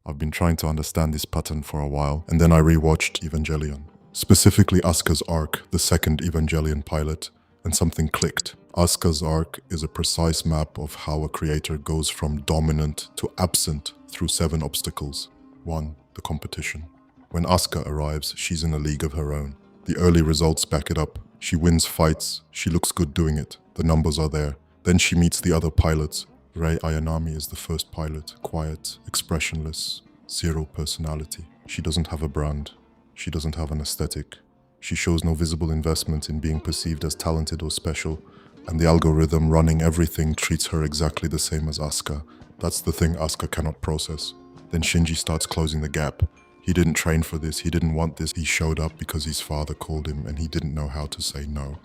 I've been trying to understand this pattern for a while, and then I rewatched Evangelion. Specifically Asuka's arc, the second Evangelion pilot, and something clicked. Asuka's arc is a precise map of how a creator goes from dominant to absent through 7 obstacles. 1. The competition. When Asuka arrives, she's in a league of her own. The early results back it up. She wins fights, she looks good doing it, the numbers are there. Then she meets the other pilots. Rei Ayanami is the first pilot, quiet, expressionless, zero personality. She doesn't have a brand. She doesn't have an aesthetic. She shows no visible investment in being perceived as talented or special, and the algorithm running everything treats her exactly the same as Asuka. That's the thing Asuka cannot process. Then Shinji starts closing the gap. He didn't train for this, he didn't want this, he showed up because his father called him and he didn't know how to say no.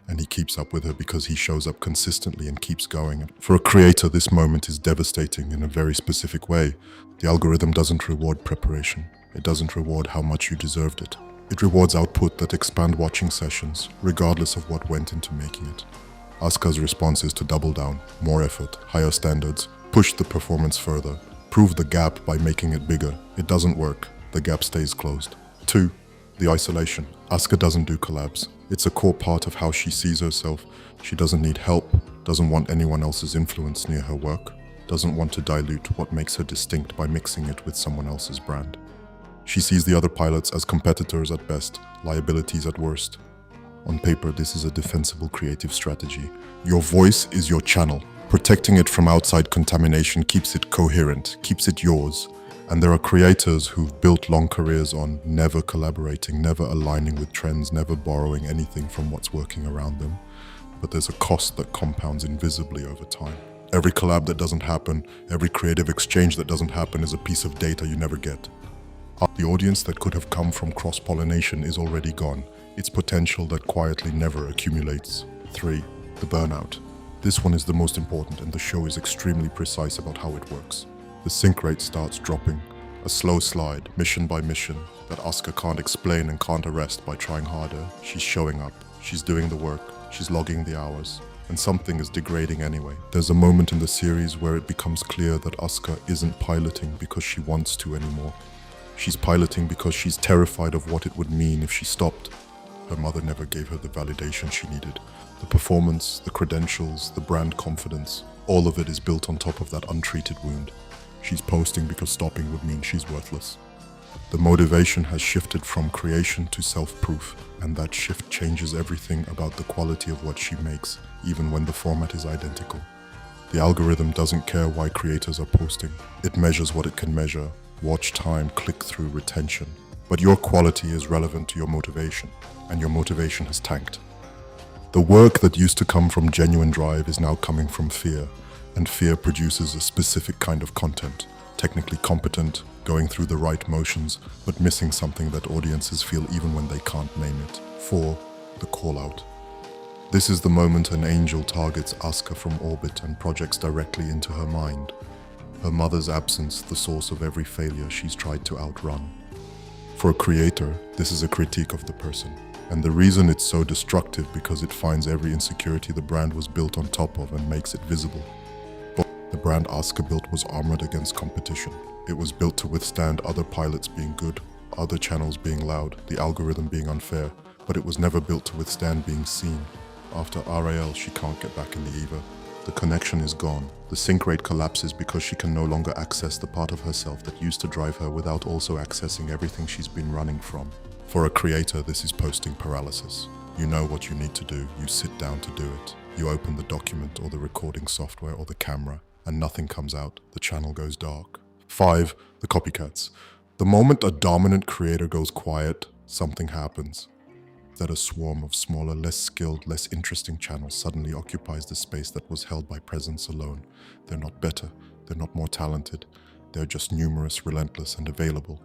And he keeps up with her because he shows up consistently and keeps going. For a creator, this moment is devastating in a very specific way. The algorithm doesn't reward preparation. It doesn't reward how much you deserved it. It rewards output that expand watching sessions, regardless of what went into making it. Asuka's response is to double down, more effort, higher standards, push the performance further, prove the gap by making it bigger. It doesn't work. The gap stays closed. 2. The isolation. Asuka doesn't do collabs. It's a core part of how she sees herself. She doesn't need help, doesn't want anyone else's influence near her work, doesn't want to dilute what makes her distinct by mixing it with someone else's brand. She sees the other pilots as competitors at best, liabilities at worst. On paper, this is a defensible creative strategy. Your voice is your channel. Protecting it from outside contamination keeps it coherent, keeps it yours. And there are creators who've built long careers on never collaborating, never aligning with trends, never borrowing anything from what's working around them. But there's a cost that compounds invisibly over time. Every collab that doesn't happen, every creative exchange that doesn't happen is a piece of data you never get. The audience that could have come from cross-pollination is already gone. Its potential that quietly never accumulates. 3. The burnout. This one is the most important, and the show is extremely precise about how it works. The sync rate starts dropping, a slow slide, mission by mission, that Asuka can't explain and can't arrest by trying harder. She's showing up, she's doing the work, she's logging the hours, and something is degrading anyway. There's a moment in the series where it becomes clear that Asuka isn't piloting because she wants to anymore. She's piloting because she's terrified of what it would mean if she stopped. Her mother never gave her the validation she needed. The performance, the credentials, the brand confidence, all of it is built on top of that untreated wound. She's posting because stopping would mean she's worthless. The motivation has shifted from creation to self-proof, and that shift changes everything about the quality of what she makes, even when the format is identical. The algorithm doesn't care why creators are posting. It measures what it can measure: watch time, click-through, retention. But your quality is relevant to your motivation, and your motivation has tanked. The work that used to come from genuine drive is now coming from fear, and fear produces a specific kind of content, technically competent, going through the right motions, but missing something that audiences feel even when they can't name it. 4. The call-out. This is the moment an angel targets Asuka from orbit and projects directly into her mind. Her mother's absence, the source of every failure she's tried to outrun. For a creator, this is a critique of the person. And the reason it's so destructive because it finds every insecurity the brand was built on top of and makes it visible. The brand Asuka built was armored against competition. It was built to withstand other pilots being good, other channels being loud, the algorithm being unfair, but it was never built to withstand being seen. After RAL, she can't get back in the EVA. The connection is gone. The sync rate collapses because she can no longer access the part of herself that used to drive her without also accessing everything she's been running from. For a creator, this is posting paralysis. You know what you need to do, you sit down to do it. You open the document or the recording software or the camera, and nothing comes out. The channel goes dark. 5. The copycats. The moment a dominant creator goes quiet, something happens. That a swarm of smaller, less skilled, less interesting channels suddenly occupies the space that was held by presence alone. They're not better, they're not more talented, they're just numerous, relentless, and available.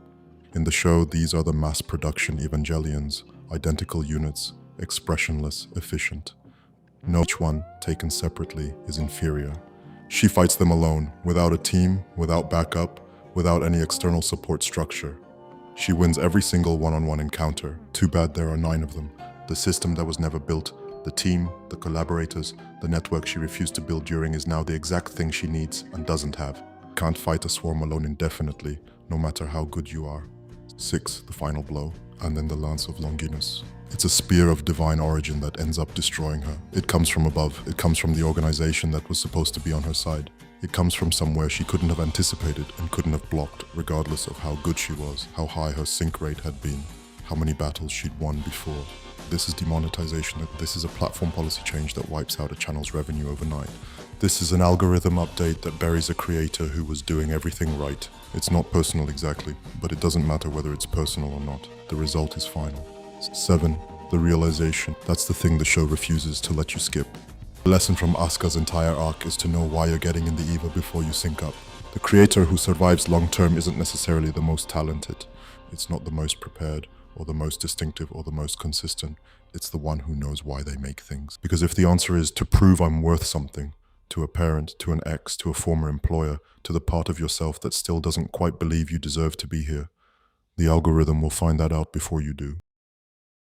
In the show, these are the mass production Evangelions, identical units, expressionless, efficient. No each one, taken separately, is inferior. She fights them alone, without a team, without backup, without any external support structure. She wins every single one-on-one encounter. Too bad there are 9 of them. The system that was never built, the team, the collaborators, the network she refused to build during is now the exact thing she needs and doesn't have. Can't fight a swarm alone indefinitely, no matter how good you are. 6. The final blow, and then the lance of Longinus. It's a spear of divine origin that ends up destroying her. It comes from above. It comes from the organization that was supposed to be on her side. It comes from somewhere she couldn't have anticipated and couldn't have blocked, regardless of how good she was, how high her sync rate had been, how many battles she'd won before. This is demonetization. This is a platform policy change that wipes out a channel's revenue overnight. This is an algorithm update that buries a creator who was doing everything right. It's not personal exactly, but it doesn't matter whether it's personal or not. The result is final. 7. The realization. That's the thing the show refuses to let you skip. The lesson from Asuka's entire arc is to know why you're getting in the EVA before you sync up. The creator who survives long term isn't necessarily the most talented. It's not the most prepared, or the most distinctive, or the most consistent. It's the one who knows why they make things. Because if the answer is to prove I'm worth something, to a parent, to an ex, to a former employer, to the part of yourself that still doesn't quite believe you deserve to be here, the algorithm will find that out before you do.